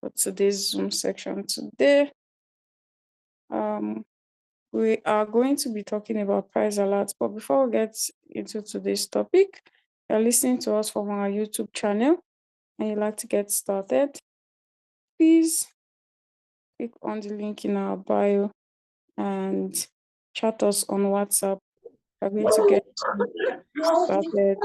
for today's Zoom section. Today, we are going to be talking about price alerts. But before we get into today's topic, you're listening to us from our YouTube channel and you'd like to get started, please click on the link in our bio and chat us on WhatsApp. We're going to get started.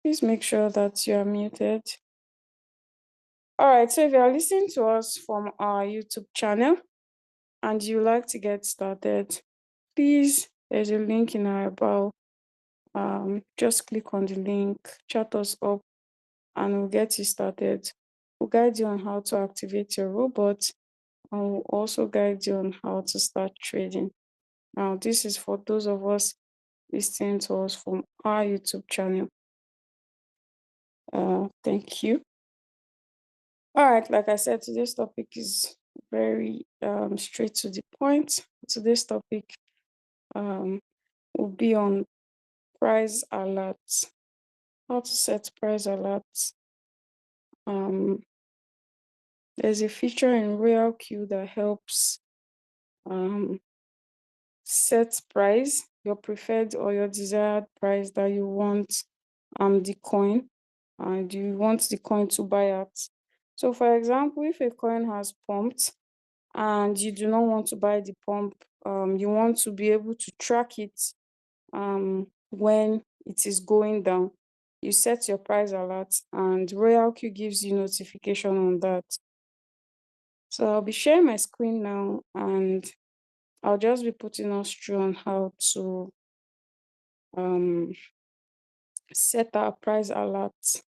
Please make sure that you are muted. All right, so if you are listening to us from our YouTube channel and you like to get started, please, there's a link in our bio. Just click on the link, chat us up, and we'll get you started. We'll guide you on how to activate your robot, and we'll also guide you on how to start trading. Now, this is for those of us listening to us from our YouTube channel. Thank you. All right, like I said, today's topic is very straight to the point. Today's topic will be on price alerts, how to set price alerts. There's a feature in Royalq that helps set price, your preferred or your desired price that you want the coin, and you want the coin to buy at. So for example, if a coin has pumped and you do not want to buy the pump, you want to be able to track it when it is going down. You set your price alert and Royalq gives you notification on that. So I'll be sharing my screen now and I'll just be putting us through on how to set our price alerts.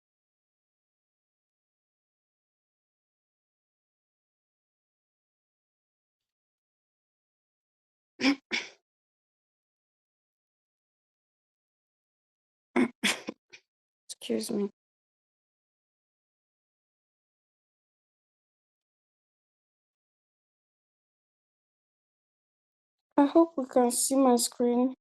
Excuse me. I hope we can see my screen.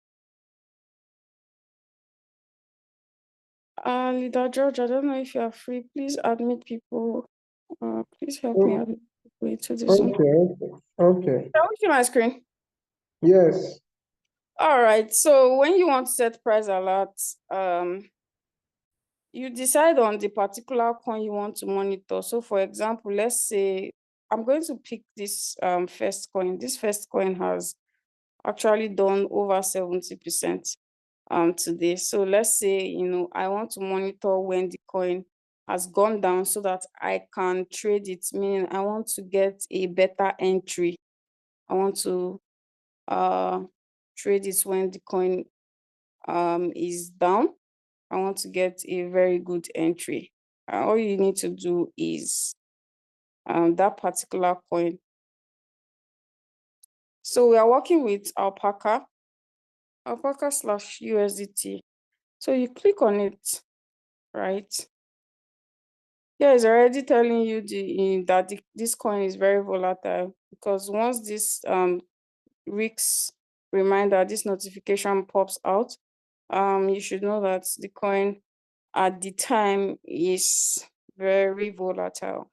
Leader George, I don't know if you are free. Please admit people. Please help me admit people into the Zoom. Okay. Can we see my screen? Yes. All right. So when you want to set price alerts, you decide on the particular coin you want to monitor. So for example, let's say I'm going to pick this first coin. This first coin has actually done over 70% today. So let's say, I want to monitor when the coin has gone down so that I can trade it, meaning I want to get a better entry. I want to trade it when the coin is down. I want to get a very good entry. All you need to do is that particular coin. So we are working with alpaca /USDT. So you click on it, right? Yeah, it's already telling you that this coin is very volatile, because once this RICS reminder, this notification pops out, you should know that the coin at the time is very volatile.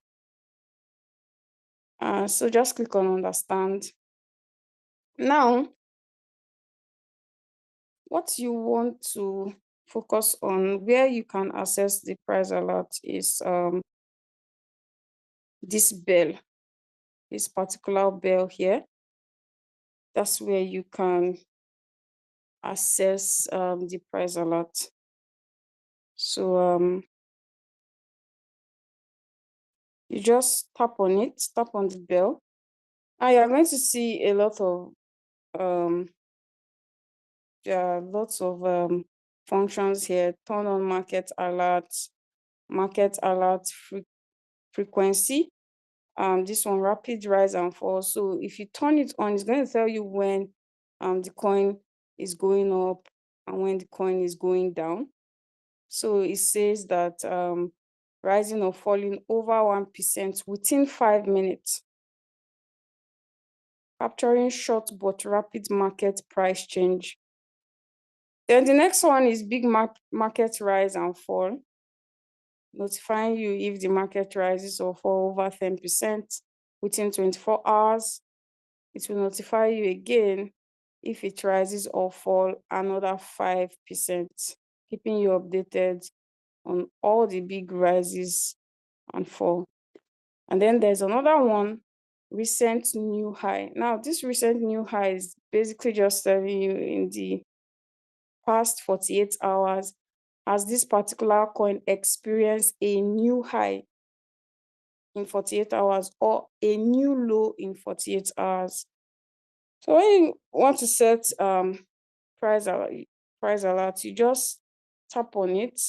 So just click on understand. Now, what you want to focus on, where you can access the price alert, is this bell, this particular bell here. That's where you can access the price alert. So you just tap on it, tap on the bell, and you're going to see a lot of lots of functions here. Turn on market alert frequency. This one, rapid rise and fall. So if you turn it on, it's going to tell you when the coin is going up and when the coin is going down. So it says that rising or falling over 1% within 5 minutes, capturing short but rapid market price change. Then the next one is big market rise and fall, notifying you if the market rises or fall over 10% within 24 hours. It will notify you again if it rises or fall another 5%, keeping you updated on all the big rises and fall. And then there's another one, recent new high. Now, this recent new high is basically just telling you in the past 48 hours, has this particular coin experienced a new high in 48 hours or a new low in 48 hours. So when you want to set price alert, you just tap on it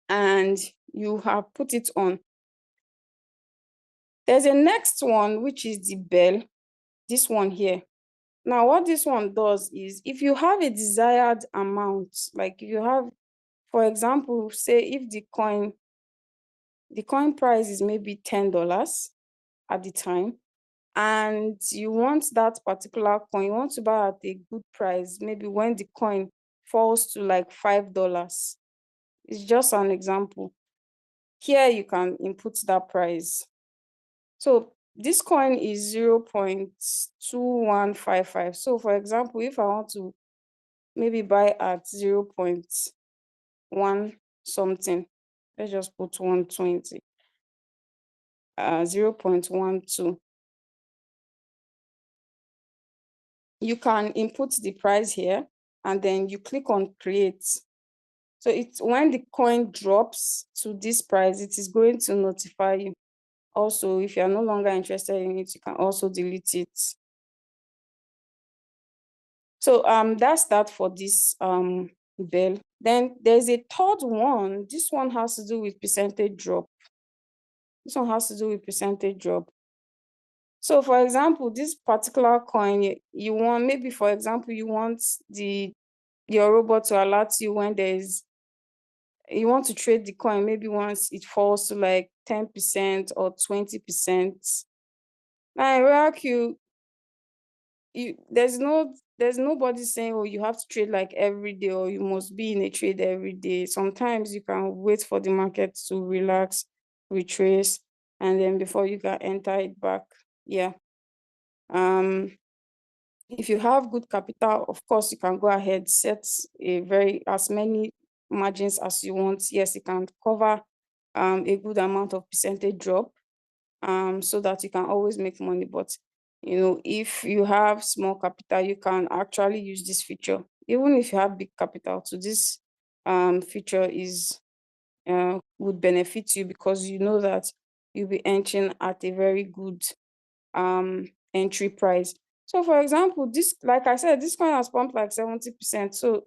and you have put it on. There's a next one, which is the bell, this one here. Now, what this one does is if you have a desired amount, like you have, for example, say if the coin price is maybe $10 at the time, and you want that particular coin, you want to buy at a good price, maybe when the coin falls to like $5. It's just an example. Here you can input that price. So this coin is 0.2155. So for example, if I want to maybe buy at 0.1 something, let's just put 120, 0.12. You can input the price here and then you click on create. So it's when the coin drops to this price, it is going to notify you. Also, if you are no longer interested in it, you can also delete it. So that's that for this bell. Then there's a third one. This one has to do with percentage drop. This one has to do with percentage drop. So for example, this particular coin, you want, maybe for example, you want your robot to alert you when you want to trade the coin, maybe once it falls to like 10% or 20%. Now in Royalq, there's nobody saying, oh, you have to trade like every day or you must be in a trade every day. Sometimes you can wait for the market to relax, retrace, and then before you can enter it back. Yeah. If you have good capital, of course, you can go ahead, set as many margins as you want. Yes, you can cover a good amount of percentage drop so that you can always make money. But, if you have small capital, you can actually use this feature. Even if you have big capital, so this feature would benefit you because you know that you'll be entering at a very good entry price. So for example, this, like I said, this coin has pumped like 70%. So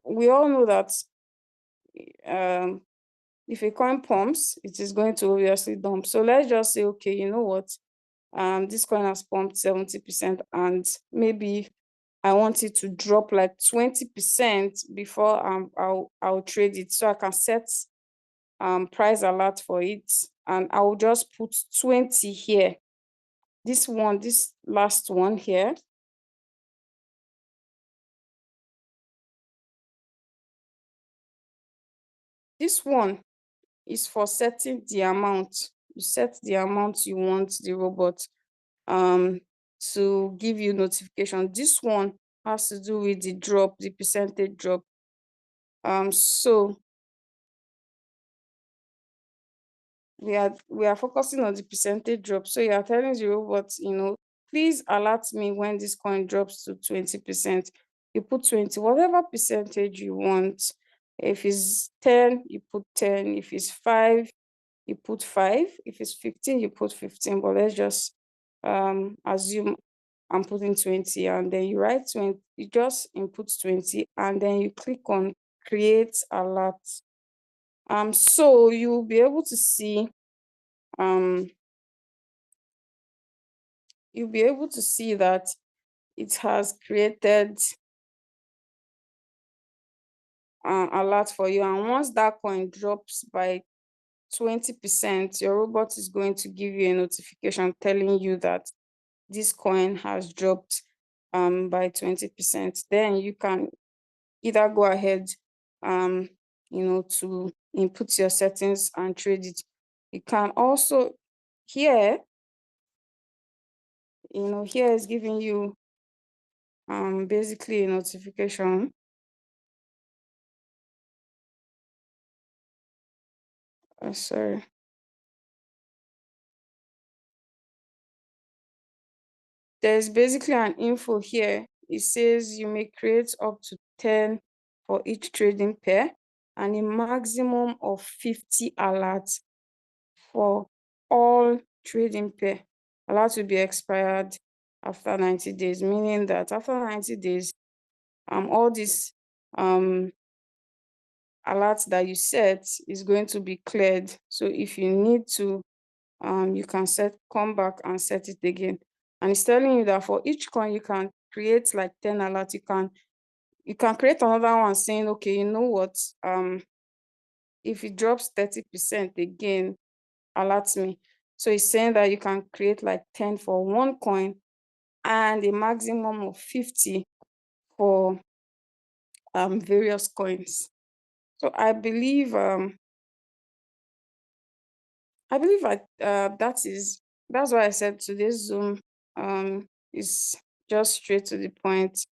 we all know that if a coin pumps, it is going to obviously dump. So let's just say, okay, you know what? This coin has pumped 70%, and maybe I want it to drop like 20% before I'll trade it. So I can set price alert for it, and I will just put 20 here. This last one here. This one is for setting the amount. You set the amount you want the robot to give you notification. This one has to do with the drop, the percentage drop. So we are focusing on the percentage drop. So you are telling the robot, please alert me when this coin drops to 20%. You put 20, whatever percentage you want. If it's 10, you put 10. If it's 5, you put 5. If it's 15, you put 15. But let's just assume I'm putting 20, and then you write 20. You just input 20, and then you click on create alert. So you'll be able to see that it has created alert for you, and once that coin drops by 20%, your robot is going to give you a notification telling you that this coin has dropped by 20%. Then you can either go ahead, um, to input your settings and trade it. You can also, here, here is giving you basically a notification. Sorry. There's basically an info here. It says you may create up to 10 for each trading pair and a maximum of 50 alerts for all trading pair. Alerts will be expired after 90 days, meaning that after 90 days, all these alerts that you set is going to be cleared. So if you need to, you can come back and set it again. And it's telling you that for each coin you can create like 10 alerts. You can create another one saying, okay, you know what, if it drops 30% again, alert me. So it's saying that you can create like 10 for one coin and a maximum of 50 for various coins. So I believe that's why I said today's Zoom is just straight to the point.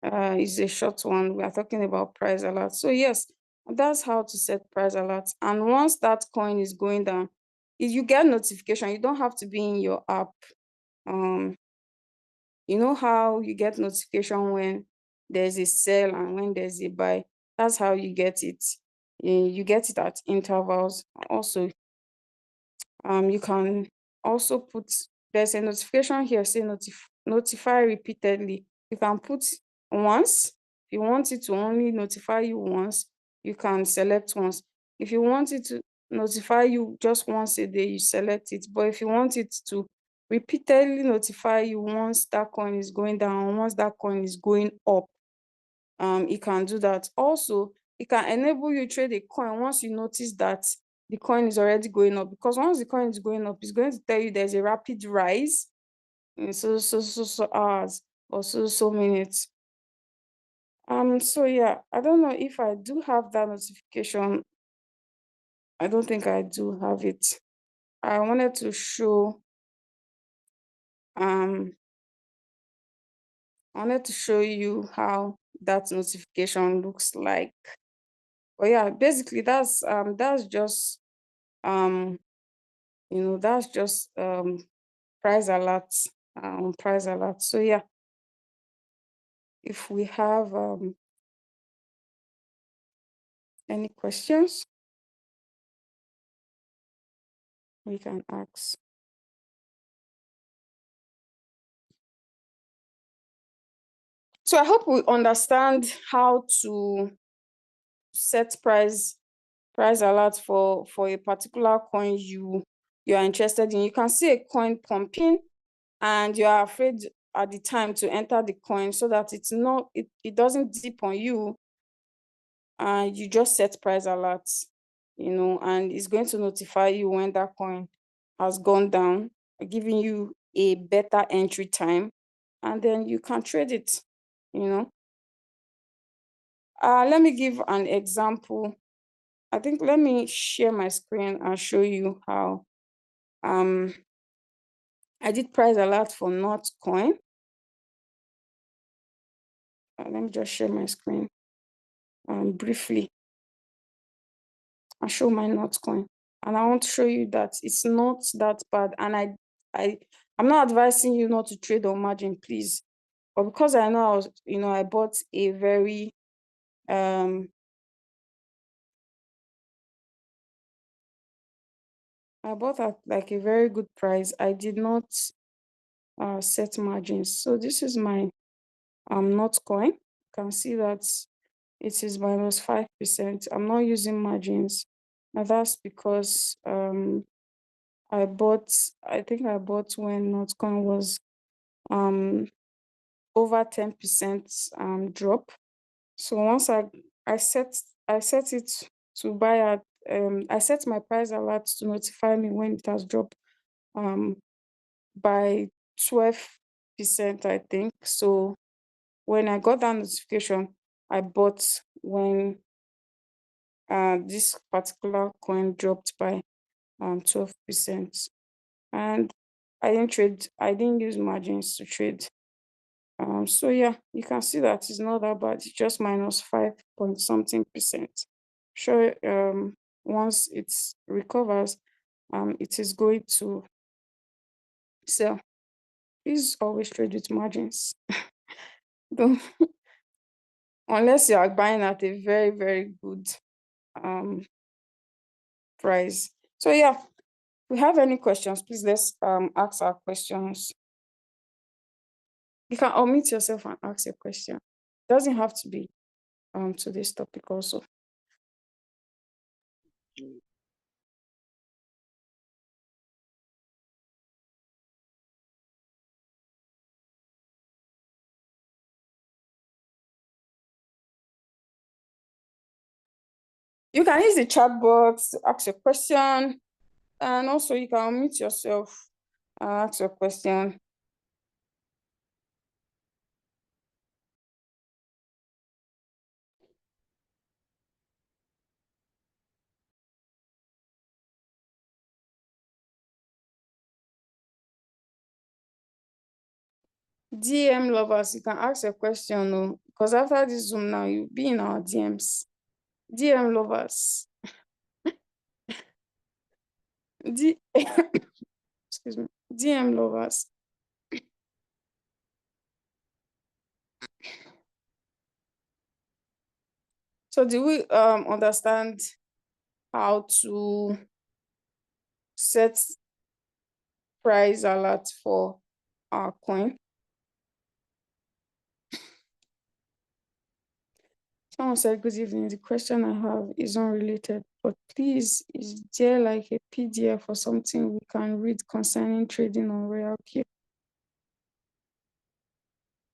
It's a short one. We are talking about price alerts. So yes, that's how to set price alerts. And once that coin is going down, if you get notification, you don't have to be in your app. You know how you get notification when there's a sell and when there's a buy? That's how you get it. You get it at intervals. Also, you can also put, there's a notification here say notify repeatedly. You can put once. If you want it to only notify you once, you can select once. If you want it to notify you just once a day, you select it. But if you want it to repeatedly notify you once that coin is going down, once that coin is going up, you can do that. Also, it can enable you trade a coin once you notice that the coin is already going up, because once the coin is going up, it's going to tell you there's a rapid rise in so hours or so minutes. So yeah, I don't know if I do have that notification. I don't think I do have it. I wanted to show um you how that notification looks like. But yeah, basically that's just um that's just price alerts, price alerts. So yeah, if we have any questions, we can ask. So I hope we understand how to set price alert for a particular coin you are interested in. You can see a coin pumping and you are afraid at the time to enter the coin so that it doesn't dip on you, and you just set price alerts, and it's going to notify you when that coin has gone down, giving you a better entry time, and then you can trade it, let me give an example. I think let me share my screen and show you how I did price alert for Not coin. Let me just share my screen briefly. I'll show my Not coin, and I want to show you that it's not that bad. And I'm not advising you not to trade on margin, please. But because I know I bought a very I bought at like a very good price. I did not set margins. So this is my Not coin. You can see that it is minus 5%. I'm not using margins. Now that's because I think I bought when Notcoin was over 10% drop. So once I set it to buy at I set my price alert to notify me when it has dropped by 12%, I think. So when I got that notification, I bought when this particular coin dropped by 12%. And I didn't use margins to trade. So yeah, you can see that it's not that bad. It's just minus 5 point something percent. Sure, once it recovers, it is going to sell. Please always trade with margins. Don't, unless you are buying at a very, very good price. So yeah, if we have any questions, please let's ask our questions. You can unmute yourself and ask a question. It doesn't have to be to this topic also. You can use the chat box to ask your question, and also you can unmute yourself and ask your question. DM lovers, you can ask a question because after this Zoom now, you'll be in our DMs. DM lovers. Excuse me. DM lovers. So do we understand how to set price alert for our coin? Someone said, good evening. The question I have is unrelated, but please, is there like a PDF or something we can read concerning trading on Royalq?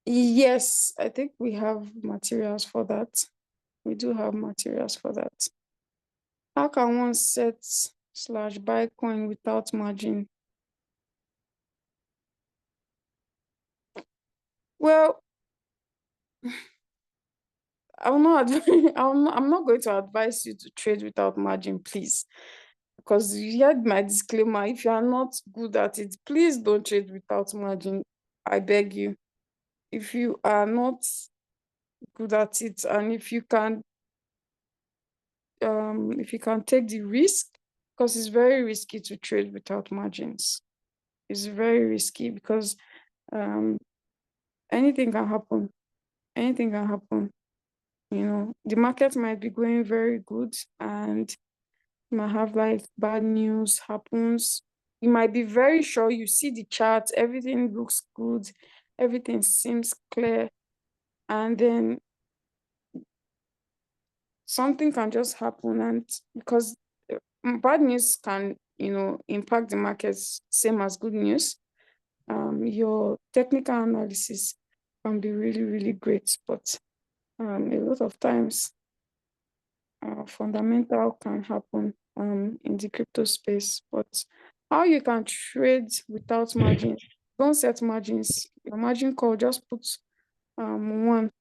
Yes, I think we have materials for that. We do have materials for that. How can one set / buy coin without margin? Well, I'm not going to advise you to trade without margin, please. Because you heard my disclaimer. If you are not good at it, please don't trade without margin. I beg you. If you are not good at it, and if you can take the risk, because it's very risky to trade without margins. It's very risky because anything can happen. Anything can happen. The market might be going very good and you might have like bad news happens. You might be very sure, you see the chart, everything looks good, everything seems clear, and then something can just happen. And because bad news can impact the markets same as good news, your technical analysis can be really, really great, but a lot of times fundamental can happen in the crypto space. But how you can trade without margin? Don't set margins. Your margin call, just put one,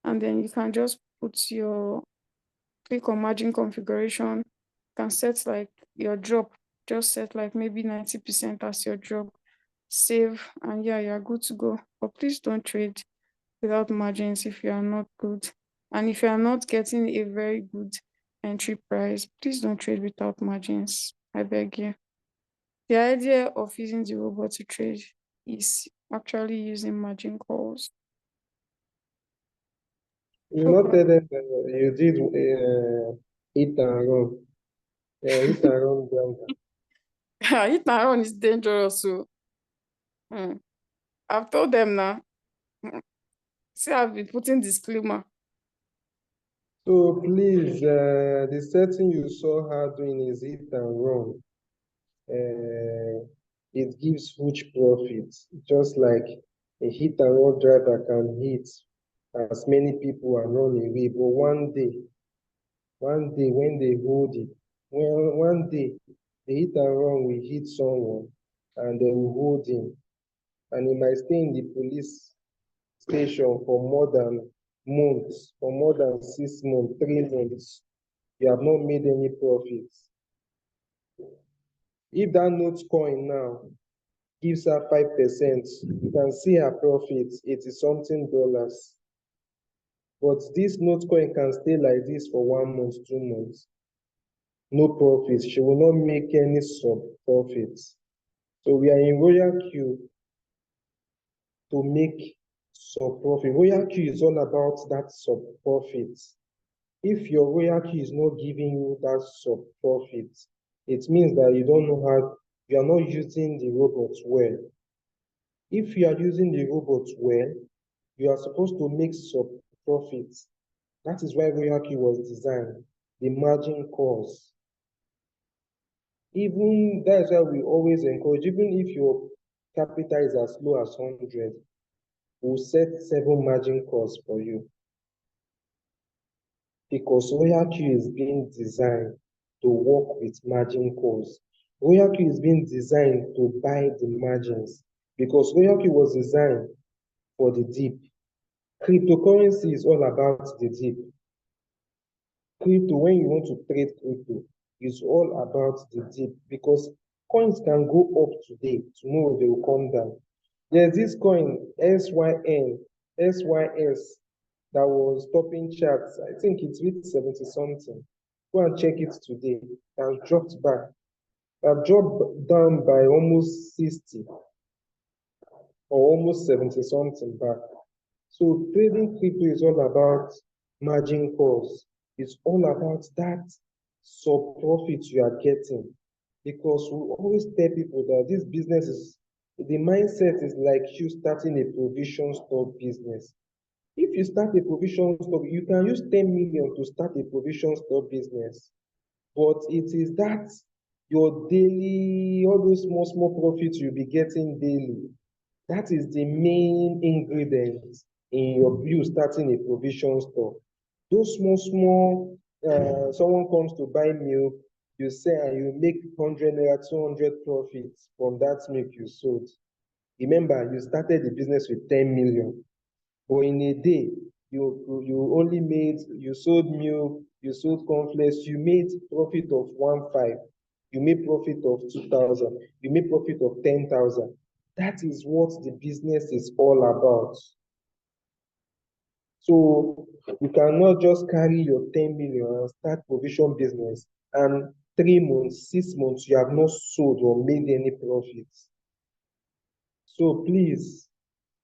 and then you can just click on margin configuration. You can set like your drop, just set like maybe 90% as your drop, save, and yeah, you're good to go. But please don't trade without margins if you are not good. And if you are not getting a very good entry price, please don't trade without margins. I beg you. The idea of using the robot to trade is actually using margin calls. You not tell them you did hit and run. Hit and run ground. Hit and run is dangerous. So I've told them now. See, I've been putting disclaimer. So please, the setting you saw her doing is hit and run. It gives huge profits, just like a hit and run driver can hit as many people and run away. But one day when they hold it, well, one day the hit and run will hit someone and they will hold him. And he might stay in the police station for more than months, for more than 6 months, 3 months, you have not made any profits. If that note coin now gives her 5%, you can see her profit, 80 something dollars. But this note coin can stay like this for 1 month, 2 months. No profit. She will not make any sub profits. So we are in Royalq to make sub profit. Royalq is all about that sub profit. If your Royalq is not giving you that sub profit, it means that you don't know how, you are not using the robots well. If you are using the robots well, you are supposed to make sub profits. That is why Royalq was designed, the margin calls. Even that's why we always encourage, even if your capital is as low as 100, we'll set 7 margin calls for you. Because Royalq is being designed to work with margin calls. Royalq is being designed to buy the margins because Royalq was designed for the dip. Cryptocurrency is all about the dip. Crypto, when you want to trade crypto, is all about the dip because coins can go up today, tomorrow they will come down. There's this coin SYS that was topping charts. I think it's with 70 something. Go and check it today. It has dropped back. It has dropped down by almost 60 or almost 70 something back. So trading crypto is all about margin calls. It's all about that sub profit you are getting. Because we always tell people that this business is, the mindset is like you starting a provision store business. If you start a provision store, you can use 10 million to start a provision store business. But it is that your daily, all those small profits you'll be getting daily. That is the main ingredient in you starting a provision store. Those small, someone comes to buy milk, you say, and you make 100 naira, 200 profits from that milk you sold. Remember, you started the business with 10 million, but in a day, you only made, you sold milk, you sold cornflakes, you made profit of 1.5, you made profit of 2,000, you made profit of 10,000. That is what the business is all about. So you cannot just carry your 10 million and start provision business and 3 months, 6 months, you have not sold or made any profits. So please,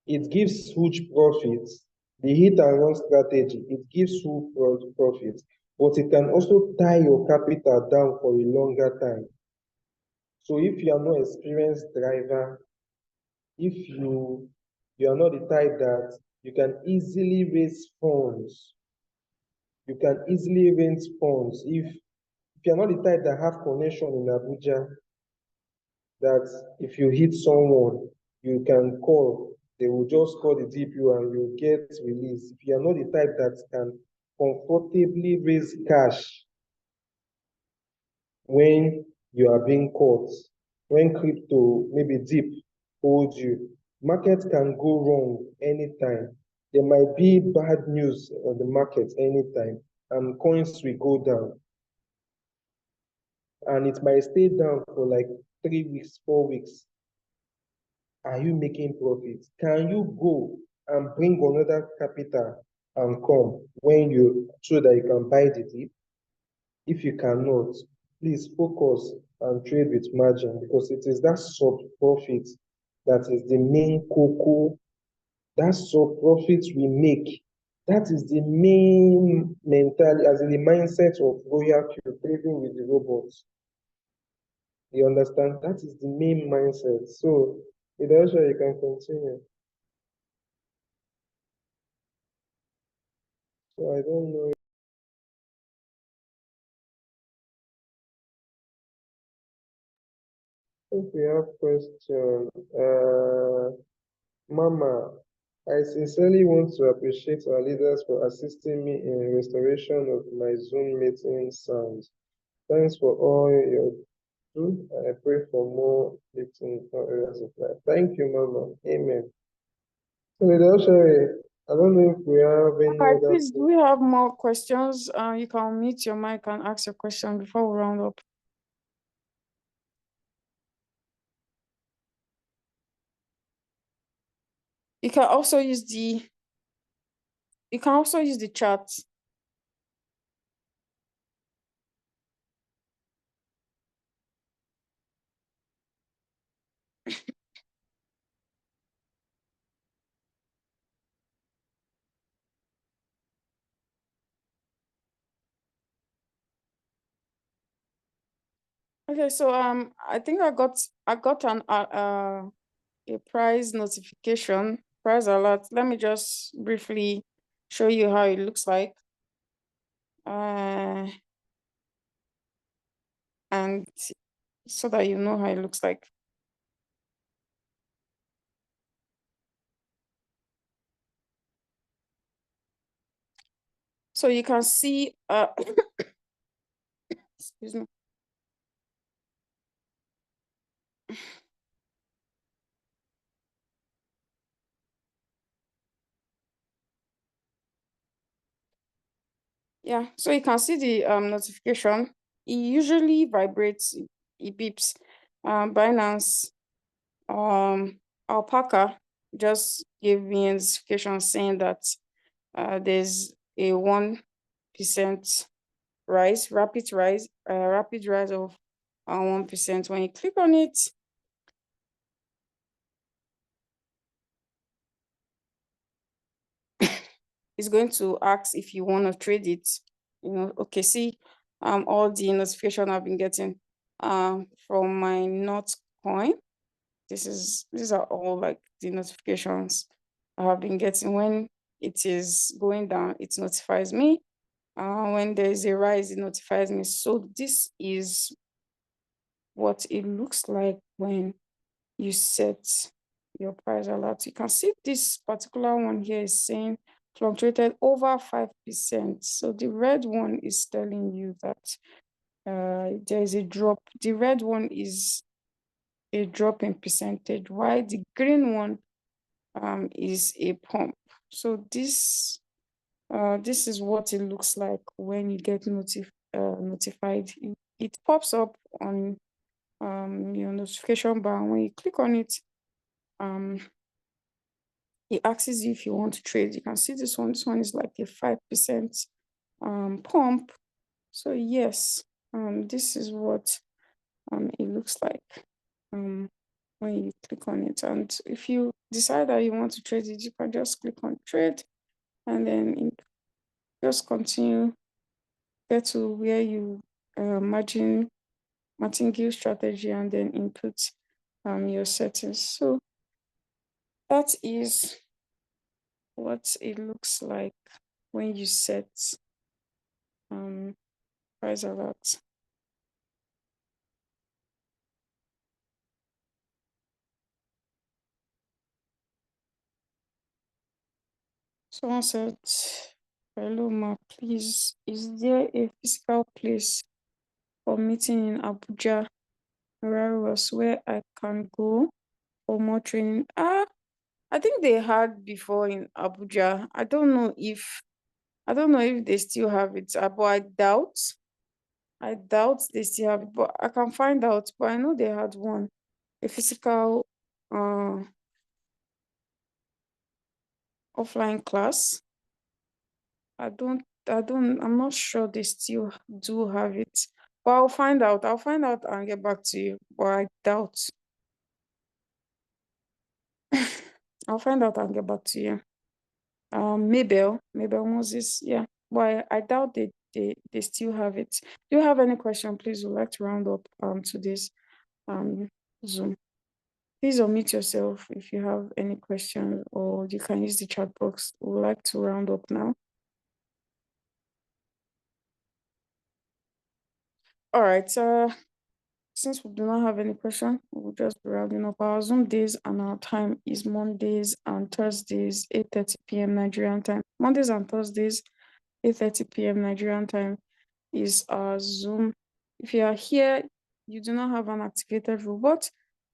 it gives huge profits. The hit and run strategy, it gives huge profits, but it can also tie your capital down for a longer time. So if you are not experienced driver, if you are not the type that you can easily raise funds, you can easily raise funds. If you're not the type that have connection in Abuja, that if you hit someone, you can call, they will just call the DPO and you get released. If you are not the type that can comfortably raise cash when you are being caught, when crypto, maybe dip, holds you, market can go wrong anytime. There might be bad news on the market anytime, and coins will go down. And it might stay down for like 3 weeks, 4 weeks. Are you making profit? Can you go and bring another capital and come when you, so that you can buy the dip? If you cannot, please focus and trade with margin because it is that sub profit that is the main cocoa. That sub profit we make. That is the main mentality, as in the mindset of Royalq trading with the robots. You understand? That is the main mindset. So, Idasha, you can continue. So I don't know if we have question. Mama, I sincerely want to appreciate our leaders for assisting me in restoration of my Zoom meeting sound. Thanks for all your do. I pray for more lifting in all areas of life. Thank you, Mama. Amen. So, Idasha, I don't know if we have any All right, other please, do we question. have more questions? You can mute your mic and ask your question before we round up. You can also use the chat. Okay, so I think I got a price notification, price alert. Let me just briefly show you how it looks like. And so that you know how it looks like. So you can see excuse me. Yeah, so you can see the notification. It usually vibrates, it beeps. Binance, Alpaca just gave me a notification saying that there's a 1% rapid rise of 1%. When you click on it, it's going to ask if you want to trade it. Okay, see, all the notification I've been getting from my not coin. These are all like the notifications I have been getting. When it is going down, it notifies me. When there is a rise, it notifies me. So this is what it looks like when you set your price alert. You can see this particular one here is saying fluctuated over 5%. So the red one is telling you that there is a drop. The red one is a drop in percentage, while the green one is a pump. So this is what it looks like when you get notified. It pops up on your notification bar. When you click on it, it asks you if you want to trade. You can see this one. This one is like a 5% pump. So yes, this is what it looks like when you click on it. And if you decide that you want to trade it, you can just click on trade and then just continue, get to where you martingale strategy and then input your settings. So that is what it looks like when you set price alert. Someone said, hello ma, please, is there a physical place for meeting in Abuja, Royalq, where I can go for more training? I think they had before in Abuja. I don't know if they still have it, but I doubt they still have it, but I can find out. But I know they had one, a physical offline class. I'm not sure they still do have it. But I'll find out. I'll find out and get back to you. But I doubt. I'll find out and get back to you. Mabel Moses, yeah. But I doubt they still have it. Do you have any question? Please, would like to round up today's Zoom. Please unmute yourself if you have any question, or you can use the chat box. We would like to round up now. All right. Since we do not have any question, we'll just be rounding up. Our Zoom days and our time is Mondays and Thursdays, 8:30 p.m. Nigerian time. Mondays and Thursdays, 8:30 p.m. Nigerian time is our Zoom. If you are here, you do not have an activated robot,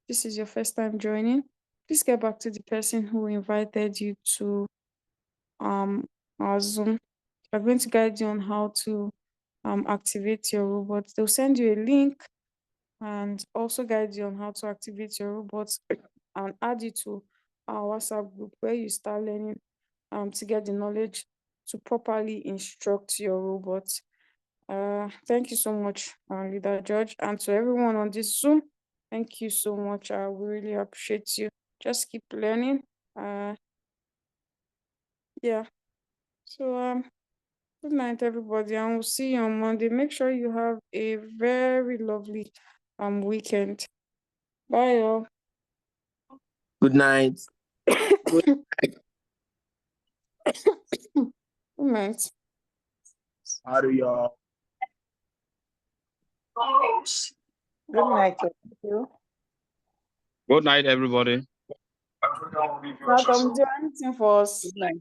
this is your first time joining, please get back to the person who invited you to our Zoom. They're going to guide you on how to activate your robots. They'll send you a link and also guide you on how to activate your robots and add you to our WhatsApp group where you start learning to get the knowledge to properly instruct your robots. Thank you so much, Leader George, and to everyone on this Zoom. Thank you so much. We really appreciate you. Just keep learning. Yeah. So good night, everybody, and we'll see you on Monday. Make sure you have a very lovely weekend. Bye, all. Good night. Good night. How do y'all? Good night. Thank you. Good night, everybody. Madam, do anything for us. Good night.